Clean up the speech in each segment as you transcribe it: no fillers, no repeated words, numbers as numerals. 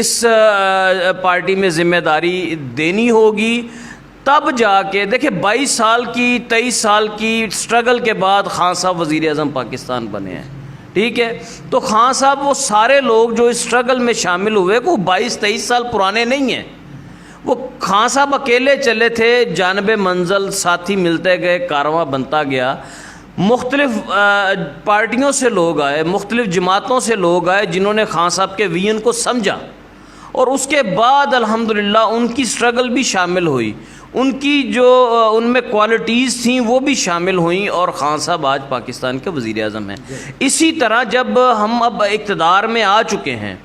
اس party میں ذمہ داری دینی ہوگی، تب جا کے دیکھیں 22 سال کی 23 سال کی سٹرگل کے بعد خان صاحب وزیر اعظم پاکستان بنے ہیں، ٹھیک ہے؟ تو خان صاحب وہ سارے لوگ جو اس سٹرگل میں شامل ہوئے وہ 22-23 سال پرانے نہیں ہیں، وہ خان صاحب اکیلے چلے تھے، جانب منزل ساتھی ملتے گئے، کارواں بنتا گیا، مختلف پارٹیوں سے لوگ آئے، مختلف جماعتوں سے لوگ آئے جنہوں نے خان صاحب کے ویژن کو سمجھا، اور اس کے بعد الحمدللہ ان کی سٹرگل بھی شامل ہوئی، ان کی جو ان میں کوالٹیز تھیں وہ بھی شامل ہوئیں، اور خان صاحب آج پاکستان کے وزیر اعظم ہیں۔ اسی طرح جب ہم اب اقتدار میں آ چکے ہیں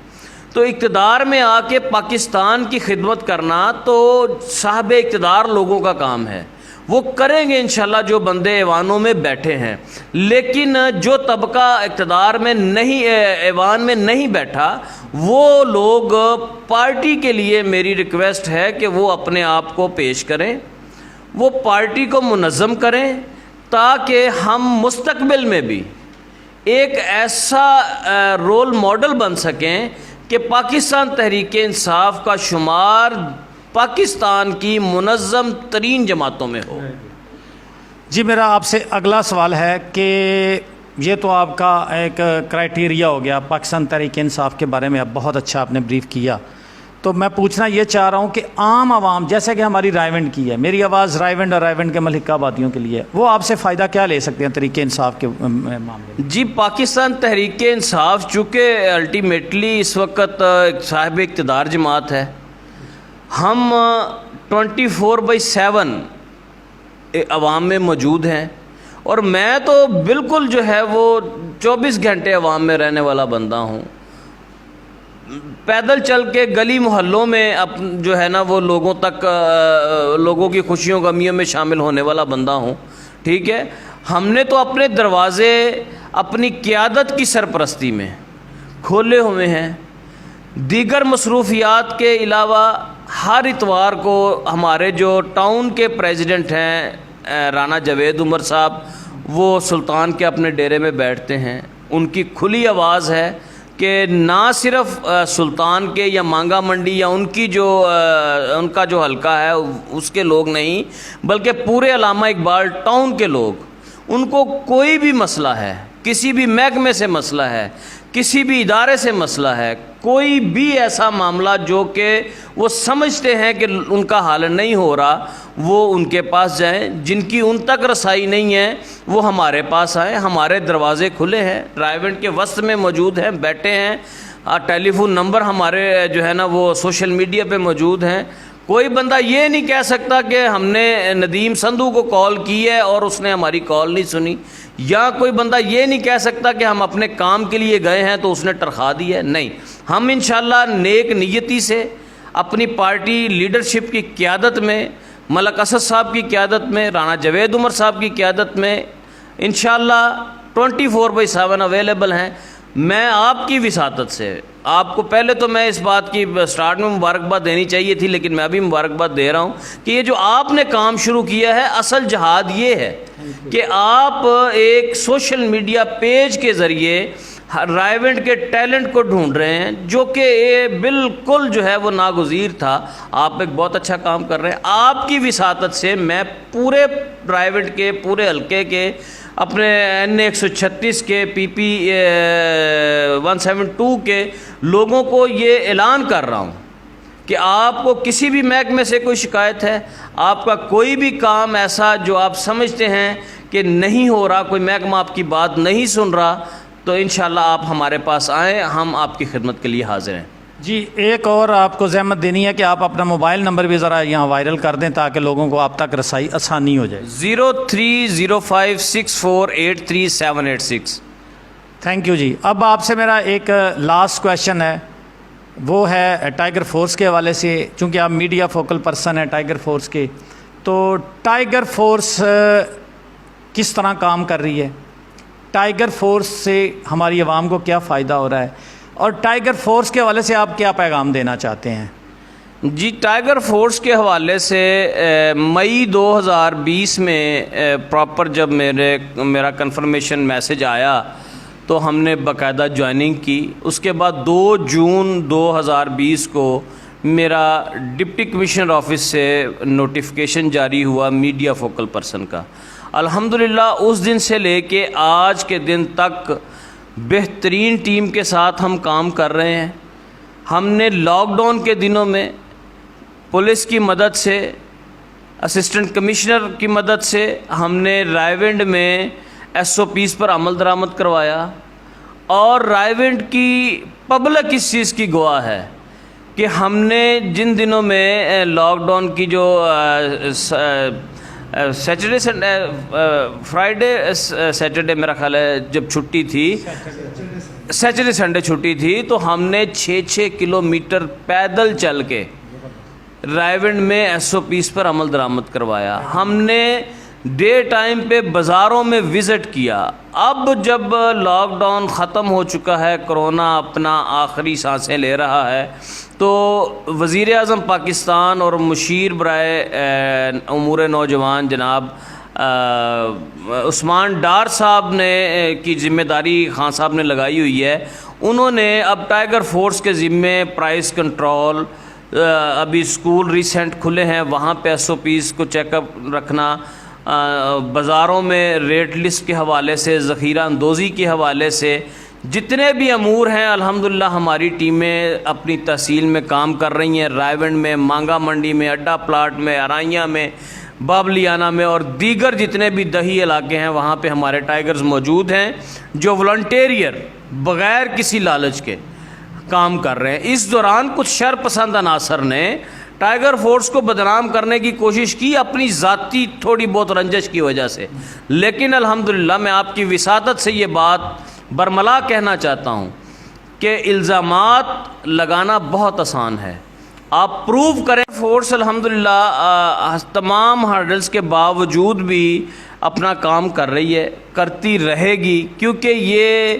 تو اقتدار میں آ کے پاکستان کی خدمت کرنا تو صاحب اقتدار لوگوں کا کام ہے، وہ کریں گے انشاءاللہ جو بندے ایوانوں میں بیٹھے ہیں، لیکن جو طبقہ اقتدار میں نہیں، ایوان میں نہیں بیٹھا، وہ لوگ پارٹی کے لیے میری ریکویسٹ ہے کہ وہ اپنے آپ کو پیش کریں، وہ پارٹی کو منظم کریں، تاکہ ہم مستقبل میں بھی ایک ایسا رول ماڈل بن سکیں کہ پاکستان تحریک انصاف کا شمار پاکستان کی منظم ترین جماعتوں میں ہو۔ جی میرا آپ سے اگلا سوال ہے کہ یہ تو آپ کا ایک کرائٹیریا ہو گیا، پاکستان تحریک انصاف کے بارے میں اب بہت اچھا آپ نے بریف کیا، تو میں پوچھنا یہ چاہ رہا ہوں کہ عام عوام جیسے کہ ہماری رائے ونڈ کی ہے، میری آواز رائے ونڈ اور رائے ونڈ کے ملحقہ آبادیوں کے لیے، وہ آپ سے فائدہ کیا لے سکتے ہیں تحریک انصاف کے معاملے میں؟ جی پاکستان تحریک انصاف چونکہ الٹیمیٹلی اس وقت صاحب اقتدار جماعت ہے، ہم 24/7 عوام میں موجود ہیں، اور میں تو بالکل جو ہے وہ 24 گھنٹے عوام میں رہنے والا بندہ ہوں، پیدل چل کے گلی محلوں میں جو ہے نا وہ لوگوں تک، لوگوں کی خوشیوں غمیوں میں شامل ہونے والا بندہ ہوں، ٹھیک ہے؟ ہم نے تو اپنے دروازے اپنی قیادت کی سرپرستی میں کھولے ہوئے ہیں، دیگر مصروفیات کے علاوہ ہر اتوار کو ہمارے جو ٹاؤن کے پریزیڈنٹ ہیں رانا جاوید عمر صاحب، وہ سلطان کے اپنے ڈیرے میں بیٹھتے ہیں، ان کی کھلی آواز ہے کہ نہ صرف سلطان کے یا مانگا منڈی یا ان کی جو ان کا جو حلقہ ہے اس کے لوگ نہیں، بلکہ پورے علامہ اقبال ٹاؤن کے لوگ، ان کو کوئی بھی مسئلہ ہے، کسی بھی محکمے سے مسئلہ ہے، کسی بھی ادارے سے مسئلہ ہے، کوئی بھی ایسا معاملہ جو کہ وہ سمجھتے ہیں کہ ان کا حل نہیں ہو رہا، وہ ان کے پاس جائیں، جن کی ان تک رسائی نہیں ہے وہ ہمارے پاس آئیں، ہمارے دروازے کھلے ہیں، رائے ونڈ کے وسط میں موجود ہیں، بیٹھے ہیں، ٹیلی فون نمبر ہمارے جو ہے نا وہ سوشل میڈیا پہ موجود ہیں، کوئی بندہ یہ نہیں کہہ سکتا کہ ہم نے ندیم سندھو کو کال کی ہے اور اس نے ہماری کال نہیں سنی، یا کوئی بندہ یہ نہیں کہہ سکتا کہ ہم اپنے کام کے لیے گئے ہیں تو اس نے ترخواہ دی ہے، نہیں، ہم انشاءاللہ نیک نیتی سے اپنی پارٹی لیڈرشپ کی قیادت میں، ملک اسد صاحب کی قیادت میں، رانا جاوید عمر صاحب کی قیادت میں انشاءاللہ 24/7 اویلیبل ہیں۔ میں آپ کی وساطت سے آپ کو پہلے تو میں اس بات کی سٹارٹ میں مبارکباد دینی چاہیے تھی، لیکن میں ابھی مبارکباد دے رہا ہوں کہ یہ جو آپ نے کام شروع کیا ہے، اصل جہاد یہ ہے کہ آپ ایک سوشل میڈیا پیج کے ذریعے رائے ونڈ کے ٹیلنٹ کو ڈھونڈ رہے ہیں، جو کہ یہ بالکل جو ہے وہ ناگزیر تھا، آپ ایک بہت اچھا کام کر رہے ہیں۔ آپ کی وساطت سے میں پورے رائے ونڈ کے پورے حلقے کے، اپنے N136 کے PP 172 کے لوگوں کو یہ اعلان کر رہا ہوں کہ آپ کو کسی بھی محکمے سے کوئی شکایت ہے، آپ کا کوئی بھی کام ایسا جو آپ سمجھتے ہیں کہ نہیں ہو رہا، کوئی محکمہ آپ کی بات نہیں سن رہا، تو انشاءاللہ آپ ہمارے پاس آئیں، ہم آپ کی خدمت کے لیے حاضر ہیں۔ جی ایک اور آپ کو زحمت دینی ہے کہ آپ اپنا موبائل نمبر بھی ذرا یہاں وائرل کر دیں تاکہ لوگوں کو آپ تک رسائی آسانی ہو جائے۔ 030564838786۔ تھینک یو جی۔ اب آپ سے میرا ایک لاسٹ کویشچن ہے، وہ ہے ٹائیگر فورس کے حوالے سے، چونکہ آپ میڈیا فوکل پرسن ہیں ٹائیگر فورس کے، تو ٹائیگر فورس کس طرح کام کر رہی ہے، ٹائیگر فورس سے ہماری عوام کو کیا فائدہ ہو رہا ہے، اور ٹائیگر فورس کے حوالے سے آپ کیا پیغام دینا چاہتے ہیں؟ جی ٹائیگر فورس کے حوالے سے مئی 2020 میں پراپر جب میرا کنفرمیشن میسج آیا تو ہم نے باقاعدہ جوائننگ کی. اس کے بعد 2 جون 2020 کو میرا ڈپٹی کمشنر آفس سے نوٹیفیکیشن جاری ہوا میڈیا فوکل پرسن کا. الحمدللہ اس دن سے لے کے آج کے دن تک بہترین ٹیم کے ساتھ ہم کام کر رہے ہیں. ہم نے لاک ڈاؤن کے دنوں میں پولیس کی مدد سے، اسسٹنٹ کمشنر کی مدد سے ہم نے رائے ونڈ میں SOPs پر عمل درآمد کروایا. اور رائے ونڈ کی پبلک اس چیز کی گواہ ہے کہ ہم نے جن دنوں میں لاک ڈاؤن کی جو سیٹرڈے میرا خیال ہے جب چھٹی تھی، سیٹرڈے سنڈے چھٹی تھی، تو ہم نے 6 کلومیٹر پیدل چل کے رائے ونڈ میں SOPs پر عمل درآمد کروایا. ہم نے ڈے ٹائم پہ بازاروں میں وزٹ کیا. اب جب لاک ڈاؤن ختم ہو چکا ہے، کرونا اپنا آخری سانسیں لے رہا ہے، تو وزیر اعظم پاکستان اور مشیر برائے امور نوجوان جناب عثمان ڈار صاحب نے کی ذمہ داری خان صاحب نے لگائی ہوئی ہے. انہوں نے اب ٹائیگر فورس کے ذمے پرائز کنٹرول، ابھی اسکول ریسنٹ کھلے ہیں وہاں پہ SOPs کو چیک اپ رکھنا، بازاروں میں ریٹ لسٹ کے حوالے سے، ذخیرہ اندوزی کے حوالے سے جتنے بھی امور ہیں الحمدللہ ہماری ٹیمیں اپنی تحصیل میں کام کر رہی ہیں. رائے ونڈ میں، مانگا منڈی میں، اڈا پلاٹ میں، ارائیاں میں، بابلیانہ میں اور دیگر جتنے بھی دیہی علاقے ہیں وہاں پہ ہمارے ٹائیگرز موجود ہیں جو والنٹیریئر بغیر کسی لالچ کے کام کر رہے ہیں. اس دوران کچھ شر پسند عناصر نے ٹائیگر فورس کو بدنام کرنے کی کوشش کی اپنی ذاتی تھوڑی بہت رنجش کی وجہ سے، لیکن الحمدللہ میں آپ کی وساطت سے یہ بات برملا کہنا چاہتا ہوں کہ الزامات لگانا بہت آسان ہے، آپ پروو کریں. فورس الحمدللہ تمام ہرڈلز کے باوجود بھی اپنا کام کر رہی ہے، کرتی رہے گی، کیونکہ یہ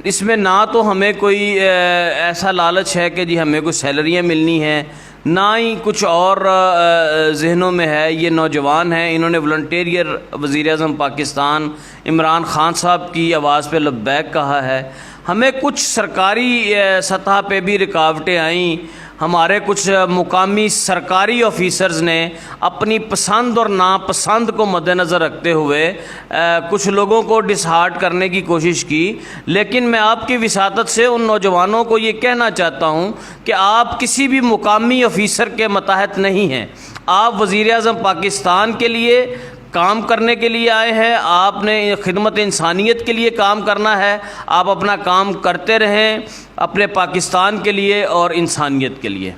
اس میں نہ تو ہمیں کوئی ایسا لالچ ہے کہ جی ہمیں کوئی سیلریاں ملنی ہیں، نہ ہی کچھ اور ذہنوں میں ہے. یہ نوجوان ہیں، انہوں نے والنٹیریئر وزیر اعظم پاکستان عمران خان صاحب کی آواز پہ لبیک کہا ہے. ہمیں کچھ سرکاری سطح پہ بھی رکاوٹیں آئیں، ہمارے کچھ مقامی سرکاری آفیسرز نے اپنی پسند اور ناپسند کو مد نظر رکھتے ہوئے کچھ لوگوں کو ڈسہارٹ کرنے کی کوشش کی. لیکن میں آپ کی وساطت سے ان نوجوانوں کو یہ کہنا چاہتا ہوں کہ آپ کسی بھی مقامی آفیسر کے ماتحت نہیں ہیں، آپ وزیر اعظم پاکستان کے لیے کام کرنے کے لیے آئے ہیں، آپ نے خدمت انسانیت کے لیے کام کرنا ہے. آپ اپنا کام کرتے رہیں اپنے پاکستان کے لیے اور انسانیت کے لیے.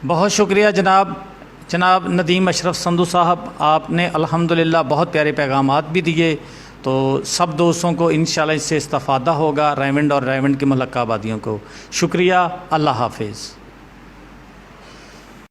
بہت شکریہ جناب ندیم اشرف سندھو صاحب، آپ نے الحمدللہ بہت پیارے پیغامات بھی دیے، تو سب دوستوں کو انشاءاللہ اس سے استفادہ ہوگا، رائے ونڈ اور رائے ونڈ کی ملکہ آبادیوں کو. شکریہ، اللہ حافظ.